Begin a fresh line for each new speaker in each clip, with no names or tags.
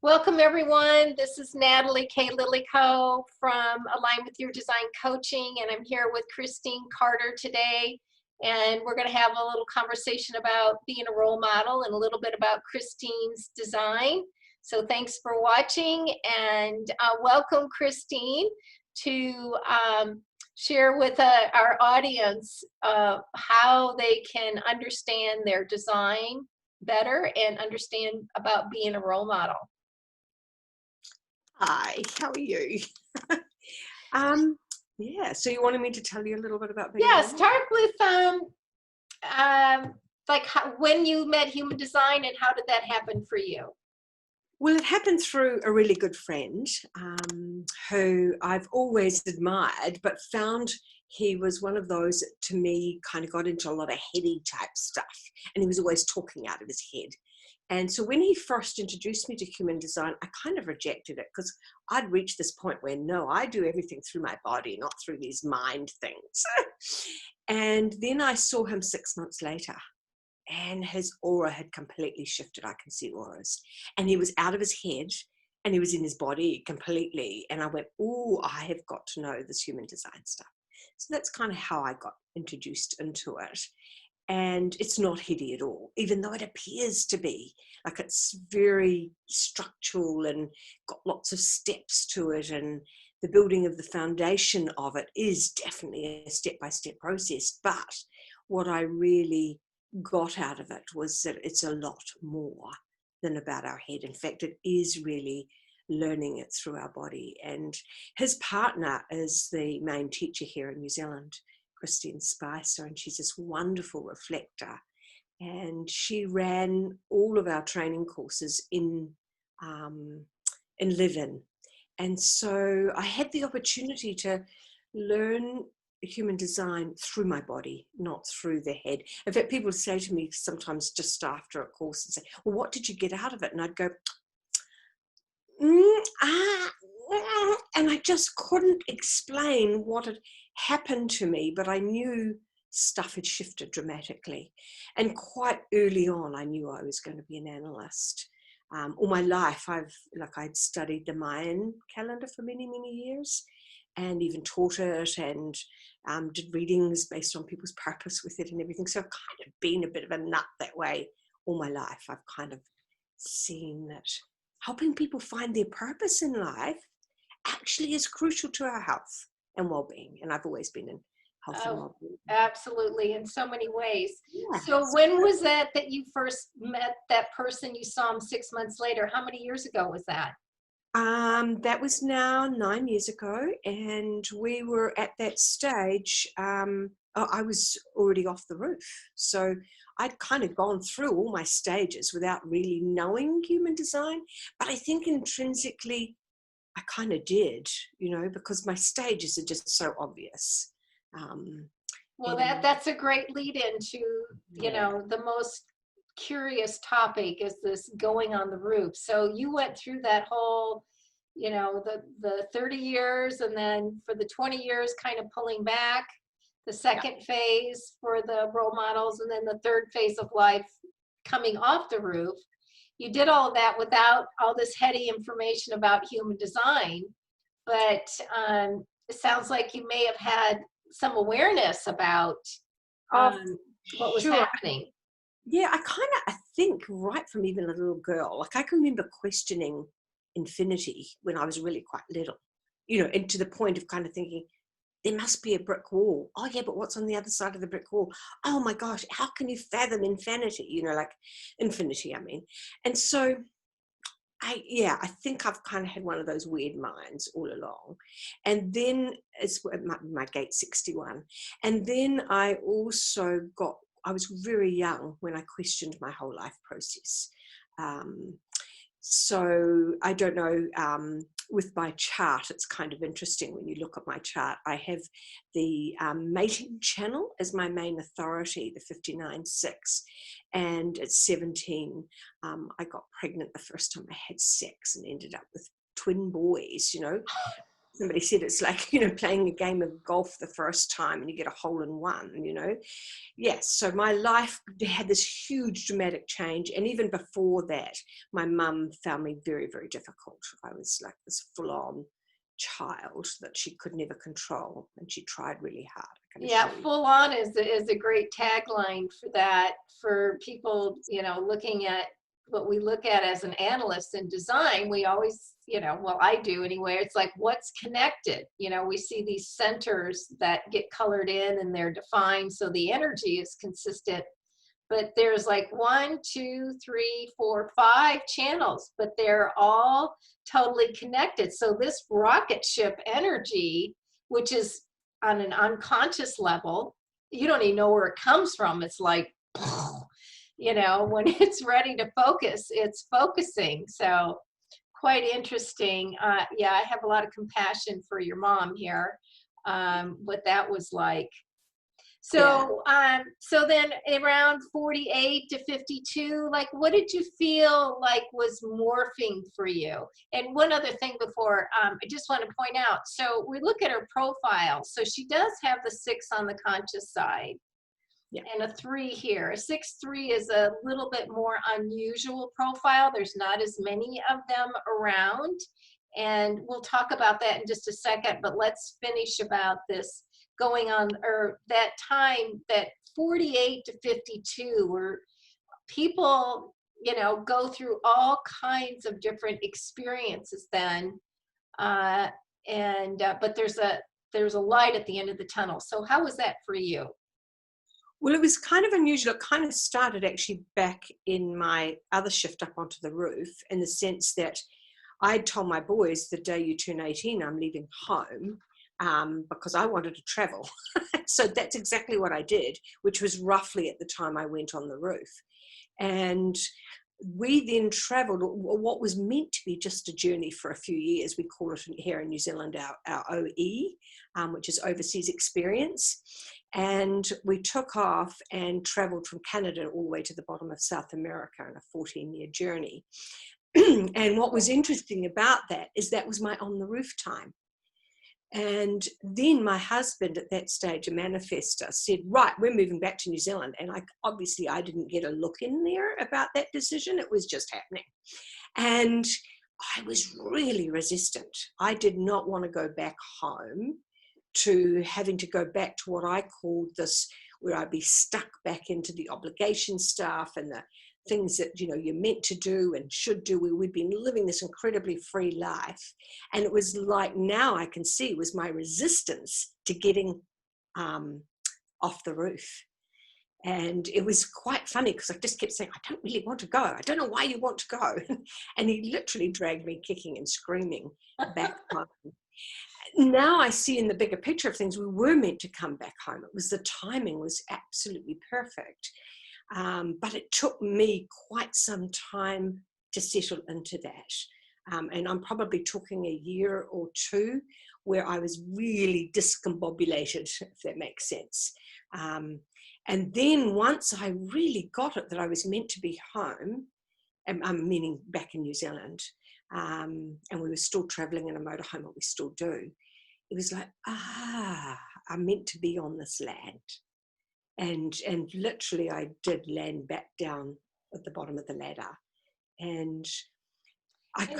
Welcome everyone. This is Natalie K. Lillico from Align with Your Design Coaching, and I'm here with Christine Carter today. And we're going to have a little conversation about being a role model and a little bit about Christine's design. So thanks for watching, and welcome Christine to share with our audience how they can understand their design better and understand about being a role model.
Hi, how are you? Yeah, so you wanted me to tell you a little bit about being
Start with when you met Human Design and how did that happen for you?
Well, it happened through a really good friend who I've always admired, but found he was one of those that, to me, kind of got into a lot of heady type stuff, and he was always talking out of his head. And so when he first introduced me to Human Design, I kind of rejected it because I'd reached this point where, no, I do everything through my body, not through these mind things. And then I saw him 6 months later, and his aura had completely shifted. I can see auras. And he was out of his head, and he was in his body completely. And I went, oh, I have got to know this Human Design stuff. So that's kind of how I got introduced into it. And it's not heady at all, even though it appears to be. Like, it's very structural and got lots of steps to it, and the building of the foundation of it is definitely a step-by-step process. But what I really got out of it was that it's a lot more than about our head. In fact, it is really learning it through our body. And his partner is the main teacher here in New Zealand, Christine Spicer, and she's this wonderful reflector, and she ran all of our training courses in live-in. And so I had the opportunity to learn Human Design through my body, not through the head. In fact, people say to me sometimes just after a course and say, well, what did you get out of it? And I'd go, and I just couldn't explain what had happened to me, but I knew stuff had shifted dramatically. And quite early on, I knew I was going to be an analyst. All my life, I'd studied the Mayan calendar for many, many years, and even taught it, and did readings based on people's purpose with it and everything. So I've kind of been a bit of a nut that way all my life. I've kind of seen that helping people find their purpose in life actually is crucial to our health and well-being. And I've always been in health and well-being.
Absolutely, in so many ways.
Yeah.
So when was that you first met that person? You saw him 6 months later. How many years ago was that?
That was now 9 years ago, and we were at that stage. I was already off the roof, so I'd kind of gone through all my stages without really knowing Human Design, but I think intrinsically I kind of did, because my stages are just so obvious.
Well, that's a great lead into, the most curious topic is this going on the roof. So you went through that whole, the 30 years, and then for the 20 years kind of pulling back, the second phase for the role models, and then the third phase of life coming off the roof. You did all of that without all this heady information about Human Design, but it sounds like you may have had some awareness about what was happening.
Yeah, I think right from even a little girl, like I can remember questioning infinity when I was really quite little, and to the point of kind of thinking, there must be a brick wall. Oh yeah, but what's on the other side of the brick wall? Oh my gosh, how can you fathom infinity? Like infinity, I mean. And so I think I've kind of had one of those weird minds all along. And then it's my gate 61. And then I was very young when I questioned my whole life process. So I don't know, with my chart, it's kind of interesting when you look at my chart. I have the mating channel as my main authority, the 59-6. And at 17, I got pregnant the first time I had sex and ended up with twin boys, somebody said it's like, playing a game of golf the first time and you get a hole in one. Yes, so my life had this huge dramatic change. And even before that, my mum found me very, very difficult. I was like this full-on child that she could never control, and she tried really hard.
Yeah, full on is a great tagline for that, for people, looking at what we look at as an analyst in design. We always, well, I do anyway, it's like, what's connected? We see these centers that get colored in and they're defined so the energy is consistent. But there's like 1, 2, 3, 4, 5 channels, but they're all totally connected. So this rocket ship energy, which is on an unconscious level, you don't even know where it comes from. It's like, when it's ready to focus, it's focusing. So quite interesting. Yeah, I have a lot of compassion for your mom here, what that was like. So, so then around 48 to 52, like, what did you feel like was morphing for you? And one other thing before, I just want to point out, so we look at her profile. So she does have the 6 on the conscious side, and a 3 here. A 6-3 is a little bit more unusual profile. There's not as many of them around. And we'll talk about that in just a second, but let's finish about this going on, or that time, that 48 to 52, where people, go through all kinds of different experiences then. But there's a light at the end of the tunnel. So how was that for you?
Well, it was kind of unusual. It kind of started actually back in my other shift up onto the roof, in the sense that I told my boys, the day you turn 18, I'm leaving home, because I wanted to travel. So that's exactly what I did, which was roughly at the time I went on the roof. And we then traveled what was meant to be just a journey for a few years. We call it here in New Zealand our OE, which is overseas experience. And we took off and traveled from Canada all the way to the bottom of South America in a 14-year journey. And what was interesting about that is that was my on the roof time. And then my husband at that stage, a manifestor, said, right, we're moving back to New Zealand. And I didn't get a look in there about that decision. It was just happening. And I was really resistant. I did not want to go back home to having to go back to what I called this, where I'd be stuck back into the obligation stuff and the things that, you're meant to do and should do. We'd been living this incredibly free life. And it was like, now I can see, was my resistance to getting off the roof. And it was quite funny because I just kept saying, I don't really want to go. I don't know why you want to go. And he literally dragged me kicking and screaming back home. Now I see in the bigger picture of things, we were meant to come back home. The timing was absolutely perfect. But it took me quite some time to settle into that. And I'm probably talking a year or 2 where I was really discombobulated, if that makes sense. And then once I really got it that I was meant to be home, meaning back in New Zealand, and we were still traveling in a motorhome, what we still do, it was like, I'm meant to be on this land. And literally I did land back down at the bottom of the ladder. And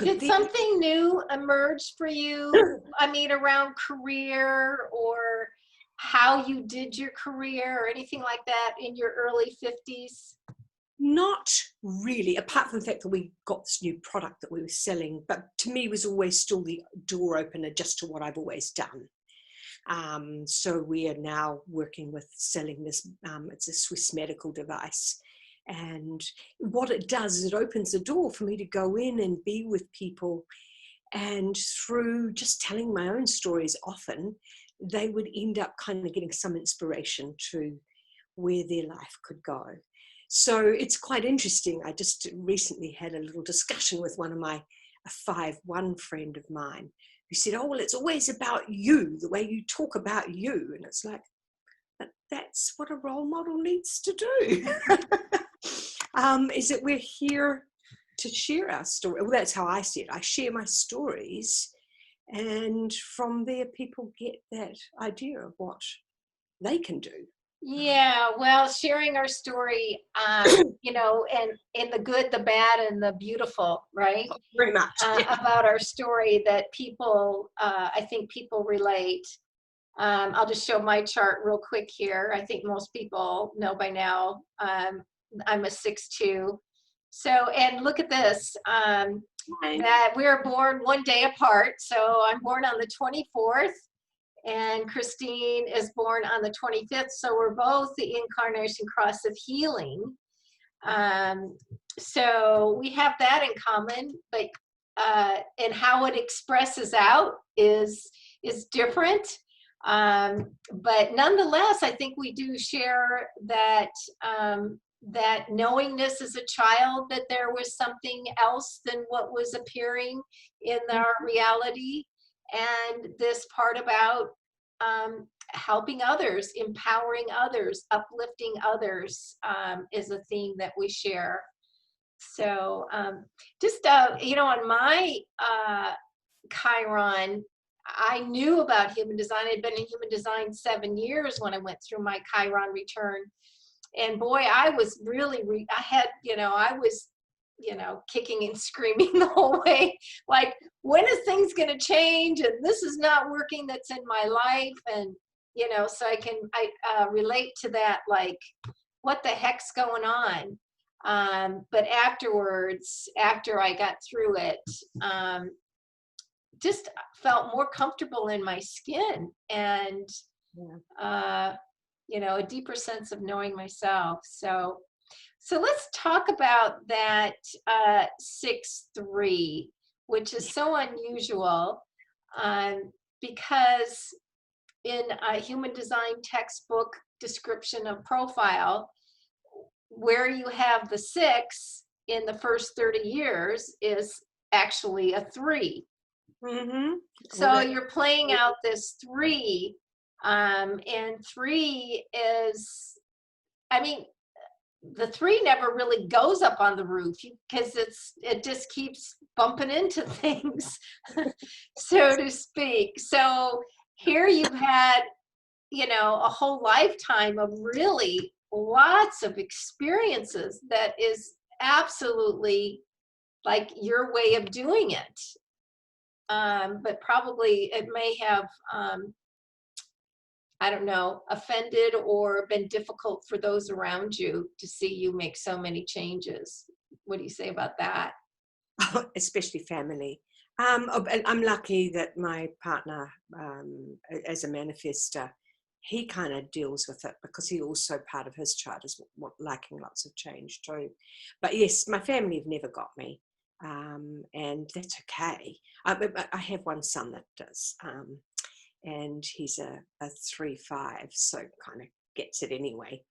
did something new emerge for you? I mean, around career or how you did your career or anything like that in your early 50s?
Not really, apart from the fact that we got this new product that we were selling, but to me was always still the door opener just to what I've always done. So we are now working with selling this, it's a Swiss medical device. And what it does is it opens the door for me to go in and be with people. And through just telling my own stories often, they would end up kind of getting some inspiration to where their life could go. So it's quite interesting. I just recently had a little discussion with one of a 5-1 friend of mine who said, oh, well, it's always about you, the way you talk about you. And it's like, but that's what a role model needs to do. Is that we're here to share our story. Well, that's how I see it. I share my stories And from there, people get that idea of what they can do.
Yeah, well, sharing our story, you know, and in the good, the bad, and the beautiful, right?
Very much. Yeah.
About our story that people, I think people relate. I'll just show my chart real quick here. I think most people know by now. I'm a 6'2". So, and look at this, that we're born one day apart. So I'm born on the 24th. And Christine is born on the 25th. So we're both the incarnation cross of healing. So we have that in common, but and how it expresses out is different. But nonetheless, I think we do share that that knowingness as a child that there was something else than what was appearing in our reality. And this part about helping others, empowering others, uplifting others is a theme that we share. So just, you know, on my Chiron, I knew about human design. I'd been in human design 7 years when I went through my Chiron return. And boy, I was really, I had, you know, I was, you know, kicking and screaming the whole way. Like, when is things going to change? And this is not working. That's in my life. And, you know, so I relate to that. Like, what the heck's going on? But afterwards, after I got through it, just felt more comfortable in my skin and, you know, a deeper sense of knowing myself. So let's talk about that 6'3", which is so unusual because in a human design textbook description of profile, where you have the 6 in the first 30 years is actually a 3.
Mm-hmm.
So you're playing out this 3, and 3 is, I mean, the 3 never really goes up on the roof because it just keeps bumping into things, so to speak. So here you've had, you know, a whole lifetime of really lots of experiences that is absolutely like your way of doing it. But probably it may have, I don't know, offended or been difficult for those around you to see you make so many changes. What do you say about that?
Especially family. I'm lucky that my partner, as a manifester, he kind of deals with it because he also, part of his chart is liking lots of change too. But yes, my family have never got me. And that's okay. I have one son that does, and he's a 3-5, so kind of gets it anyway.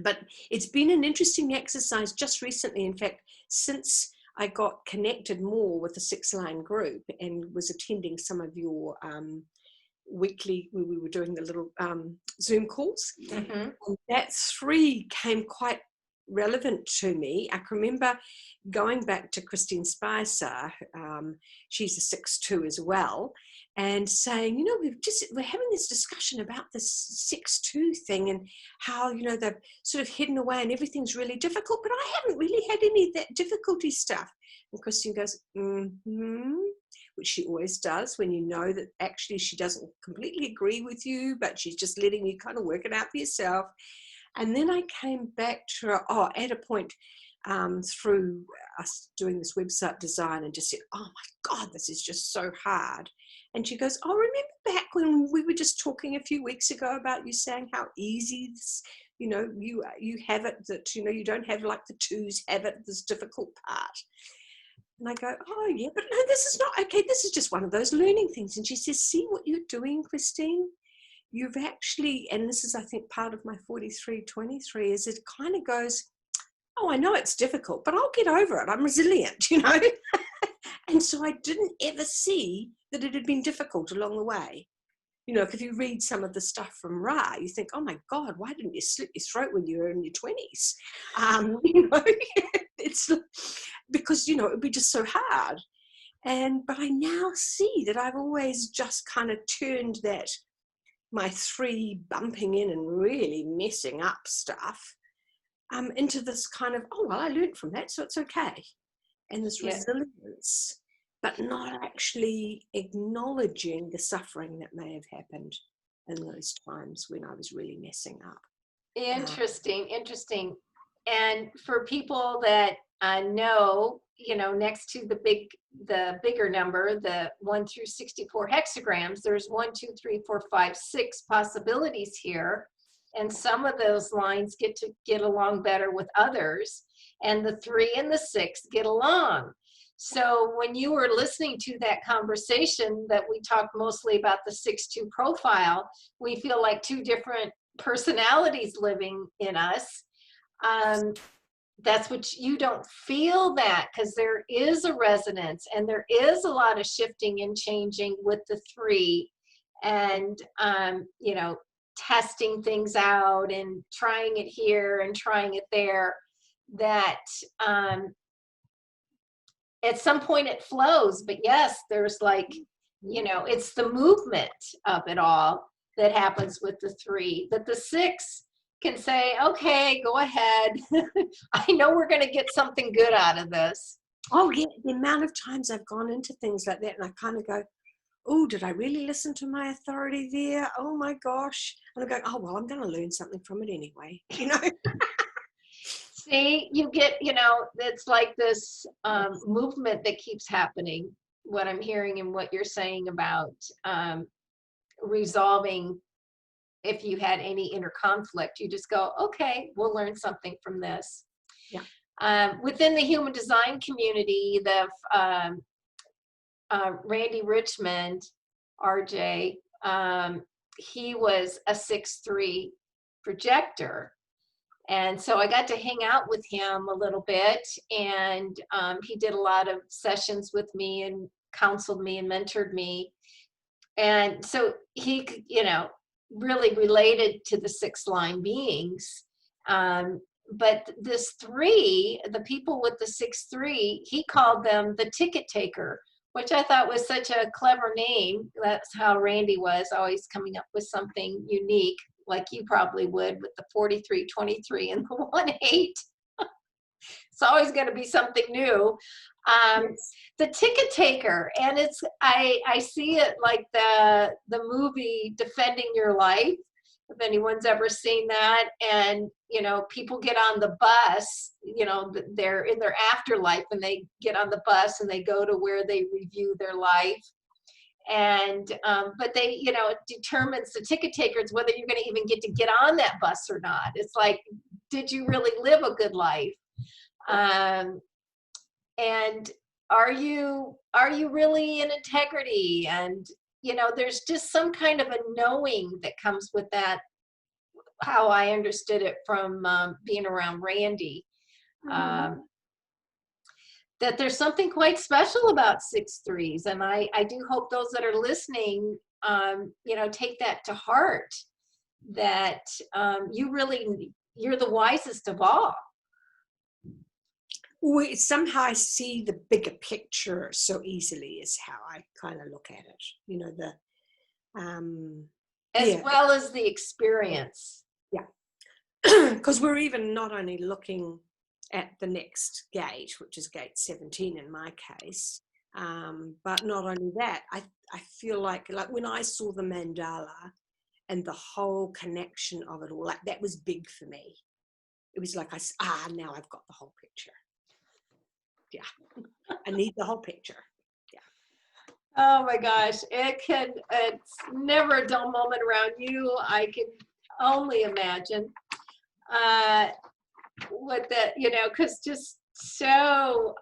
But it's been an interesting exercise just recently. In fact, since I got connected more with the 6-line group and was attending some of your weekly, where we were doing the little Zoom calls, and that 3 came quite relevant to me. I can remember going back to Christine Spicer, she's a 6'2" as well, and saying, you know, we're having this discussion about this 6'2" thing and how, you know, they've sort of hidden away and everything's really difficult, but I haven't really had any of that difficulty stuff. And Christine goes, which she always does when you know that actually she doesn't completely agree with you, but she's just letting you kind of work it out for yourself. And then I came back to her, at a point through us doing this website design, and just said, oh my God, this is just so hard. And she goes, oh, remember back when we were just talking a few weeks ago about you saying how easy this, you know, you have it, that, you know, you don't have like the 2s have it, this difficult part. And I go, oh yeah, but no, this is not okay. This is just one of those learning things. And she says, see what you're doing, Christine? You've actually, and this is, I think, part of my 43-23, is it kind of goes, oh, I know it's difficult, but I'll get over it. I'm resilient, you know. And so I didn't ever see that it had been difficult along the way. You know, if you read some of the stuff from Ra, you think, oh my God, why didn't you slit your throat when you were in your 20s? You know, it's because, you know, it would be just so hard. But I now see that I've always just kind of turned that, my 3 bumping in and really messing up stuff, into this kind of, oh, well, I learned from that, so it's okay. And this
Yeah.
resilience, but not actually acknowledging the suffering that may have happened in those times when I was really messing up.
Interesting, interesting. And for people that know, next to the bigger number, the 1 through 64 hexagrams, there's 1, 2, 3, 4, 5, 6 possibilities here. And some of those lines get along better with others, and the 3 and the 6 get along. So when you were listening to that conversation that we talked mostly about the 6-2 profile, we feel like 2 different personalities living in us. That's what you don't feel, that because there is a resonance and there is a lot of shifting and changing with the 3, and testing things out and trying it here and trying it there, that at some point it flows. But yes, there's like, it's the movement of it all that happens with the 3, that the 6 can say, okay, go ahead. I know we're going to get something good out of this.
Oh yeah, the amount of times I've gone into things like that and I kind of go, oh, did I really listen to my authority there? Oh my gosh. And I'm going, oh, well, I'm going to learn something from it anyway,
See, you get, it's like this movement that keeps happening, what I'm hearing and what you're saying about resolving. If you had any inner conflict, you just go, okay, we'll learn something from this.
Yeah.
Within the human design community, the Randy Richmond, RJ, he was a 6-3 projector. And so I got to hang out with him a little bit, and he did a lot of sessions with me and counseled me and mentored me. And so he, really related to the 6-line beings. But this 3, the people with the 6-3, he called them the ticket taker, which I thought was such a clever name. That's how Randy was, always coming up with something unique, like you probably would with the 4323 and the 18. It's always going to be something new.
Yes.
The ticket taker, and it's I see it like the movie Defending Your Life, if anyone's ever seen that. And people get on the bus, they're in their afterlife, and they get on the bus and they go to where they review their life. And but they, it determines, the ticket takers, whether you're going to even get on that bus or not. It's like, did you really live a good life? And are you really in integrity? And there's just some kind of a knowing that comes with that, how I understood it from being around Randy. That there's something quite special about 6-3s, and I do hope those that are listening take that to heart, that you're the wisest of all.
Somehow I see the bigger picture so easily, is how I kind of look at it.
As well as the experience.
Yeah. Because we're even not only looking at the next gate, which is gate 17 in my case, but not only that, I feel like when I saw the mandala and the whole connection of it all, like that was big for me. It was like, now I've got the whole picture. Yeah, I need the whole picture. Yeah.
Oh my gosh, it's never a dull moment around you. I can only imagine what that, because just so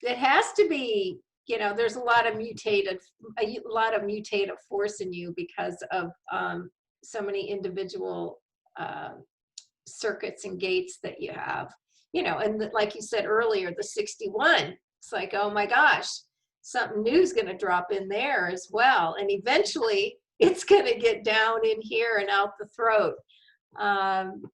it has to be, there's a lot of mutative force in you because of so many individual circuits and gates that you have. And like you said earlier, the 61, it's like, oh my gosh, something new is going to drop in there as well. And eventually it's going to get down in here and out the throat. And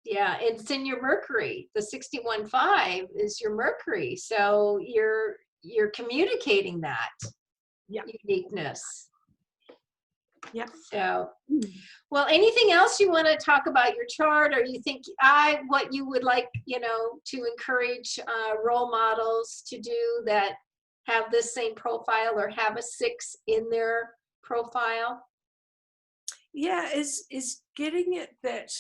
Yeah, it's in your Mercury. The 61.5 is your Mercury. So you're communicating that
Yeah.
uniqueness.
Yeah.
So, well, anything else you want to talk about your chart, or you think what you would like, to encourage role models to do that have this same profile or have a 6 in their profile?
Yeah, is getting it that,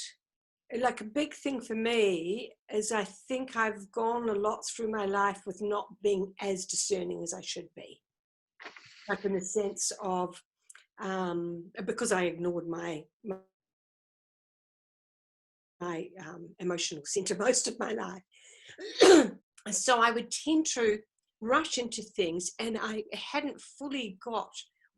like, a big thing for me is I think I've gone a lot through my life with not being as discerning as I should be. Like, in the sense of, because I ignored my emotional center most of my life. So I would tend to rush into things, and I hadn't fully got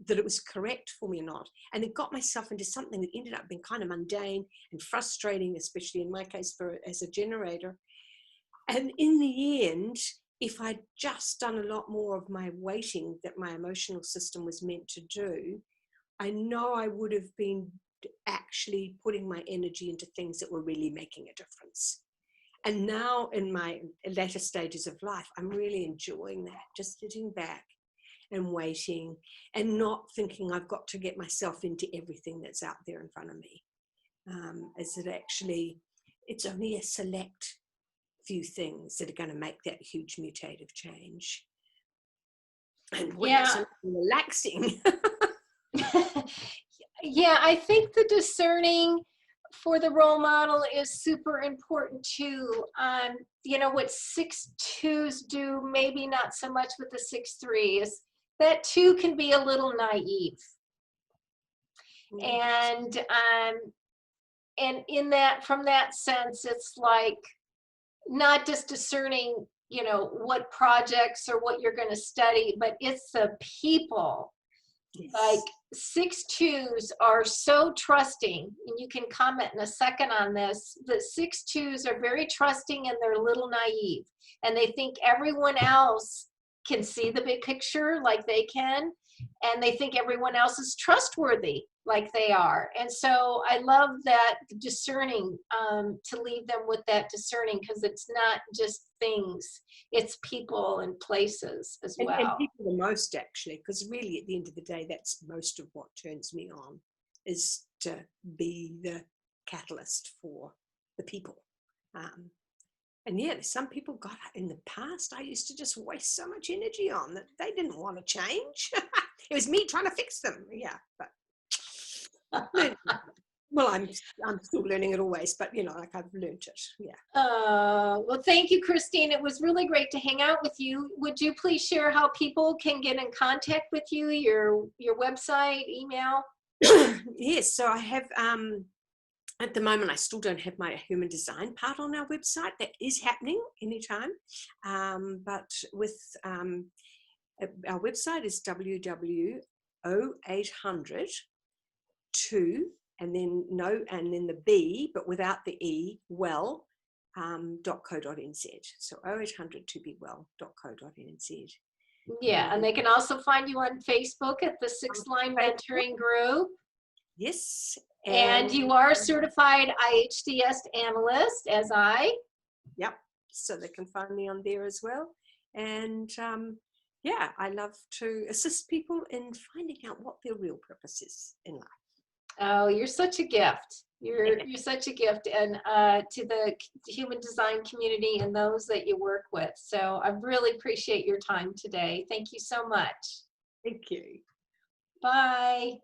that it was correct for me or not. And it got myself into something that ended up being kind of mundane and frustrating, especially in my case as a generator. And in the end, if I'd just done a lot more of my waiting that my emotional system was meant to do, I know I would have been actually putting my energy into things that were really making a difference. And now in my latter stages of life, I'm really enjoying that, just sitting back and waiting and not thinking I've got to get myself into everything that's out there in front of me. Is it actually, it's only a select few things that are going to make that huge mutative change. And when it's something relaxing.
Yeah, I think the discerning for the role model is super important too. What 6-2s do, maybe not so much with the 6-3, is that 2 can be a little naive. And in that, from that sense, it's like not just discerning, what projects or what you're going to study, but it's the people. Yes. Like 6-2s are so trusting, and you can comment in a second on this, that 6-2s are very trusting and they're a little naive, and they think everyone else can see the big picture like they can, and they think everyone else is trustworthy like they are. And so I love that discerning, to leave them with that discerning, because it's not just things, it's people and places as well.
And people the most, actually, because really at the end of the day, that's most of what turns me on, is to be the catalyst for the people. And yeah, some people, God, in the past, I used to just waste so much energy on that they didn't want to change. It was me trying to fix them. Yeah, but well, I'm still learning it always, but I've learned it. Yeah.
Well, thank you, Christine. It was really great to hang out with you. Would you please share how people can get in contact with you, your website, email?
Yes, so I have, at the moment, I still don't have my human design part on our website. That is happening anytime. But with our website is www.0800 and then the B, but without the E, well.co.nz. So 0800 to be well.co.nz.
Yeah, and they can also find you on Facebook at the 6 Line Mentoring Group.
Yes.
And you are a certified IHDS analyst, as I.
Yep. So they can find me on there as well. And yeah, I love to assist people in finding out what their real purpose is in life.
Oh, you're such a gift. You're such a gift, and to the human design community and those that you work with. So I really appreciate your time today. Thank you so much.
Thank you.
Bye.